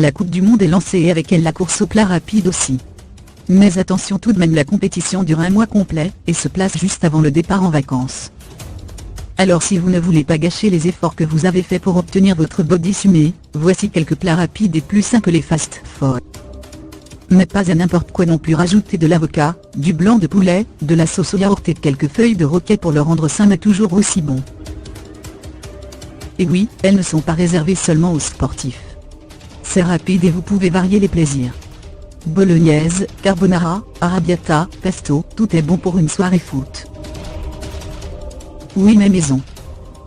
La Coupe du Monde est lancée et avec elle la course au plat rapide aussi. Mais attention tout de même, la compétition dure un mois complet, et se place juste avant le départ en vacances. Alors si vous ne voulez pas gâcher les efforts que vous avez faits pour obtenir votre body sumé, voici quelques plats rapides et plus sains que les fast-food. Mais pas à n'importe quoi non plus. Rajoutez de l'avocat, du blanc de poulet, de la sauce au yaourt et quelques feuilles de roquet pour le rendre sain mais toujours aussi bon. Et oui, elles ne sont pas réservées seulement aux sportifs. C'est rapide et vous pouvez varier les plaisirs. Bolognaise, carbonara, arrabbiata, pesto, tout est bon pour une soirée foot. Oui mais maison.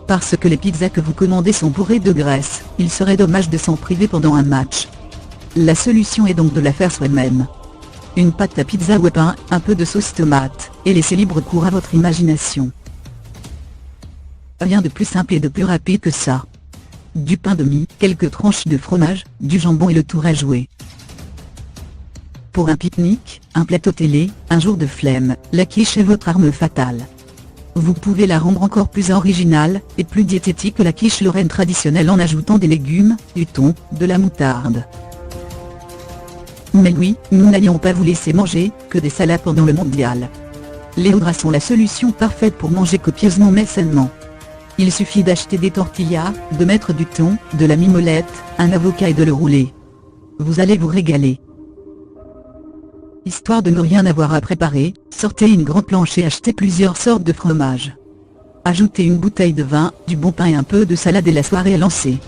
Parce que les pizzas que vous commandez sont bourrées de graisse, il serait dommage de s'en priver pendant un match. La solution est donc de la faire soi-même. Une pâte à pizza ou pain, un peu de sauce tomate, et laissez libre cours à votre imagination. Rien de plus simple et de plus rapide que ça. Du pain de mie, quelques tranches de fromage, du jambon et le tour est joué. Pour un pique-nique, un plateau télé, un jour de flemme, la quiche est votre arme fatale. Vous pouvez la rendre encore plus originale, et plus diététique que la quiche lorraine traditionnelle en ajoutant des légumes, du thon, de la moutarde. Mais oui, nous n'allions pas vous laisser manger que des salades pendant le mondial. Les Audras sont la solution parfaite pour manger copieusement mais sainement. Il suffit d'acheter des tortillas, de mettre du thon, de la mimolette, un avocat et de le rouler. Vous allez vous régaler. Histoire de ne rien avoir à préparer, sortez une grande planche et achetez plusieurs sortes de fromages. Ajoutez une bouteille de vin, du bon pain et un peu de salade et la soirée est lancée.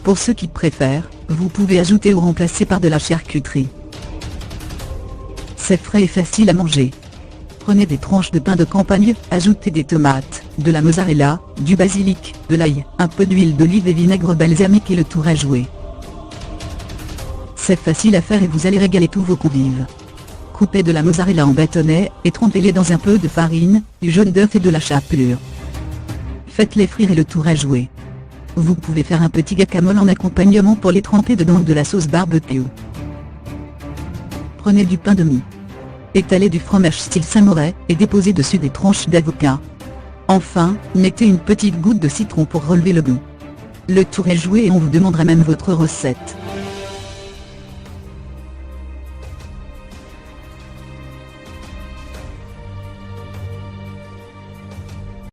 Pour ceux qui préfèrent, vous pouvez ajouter ou remplacer par de la charcuterie. C'est frais et facile à manger. Prenez des tranches de pain de campagne, ajoutez des tomates, de la mozzarella, du basilic, de l'ail, un peu d'huile d'olive et vinaigre balsamique et le tour est joué. C'est facile à faire et vous allez régaler tous vos convives. Coupez de la mozzarella en bâtonnets, et trempez-les dans un peu de farine, du jaune d'œuf et de la chapelure. Faites-les frire et le tour est joué. Vous pouvez faire un petit guacamole en accompagnement pour les tremper dedans de la sauce barbecue. Prenez du pain de mie. Étalez du fromage style Saint-Moré, et déposez dessus des tranches d'avocat. Enfin, mettez une petite goutte de citron pour relever le goût. Le tour est joué et on vous demandera même votre recette.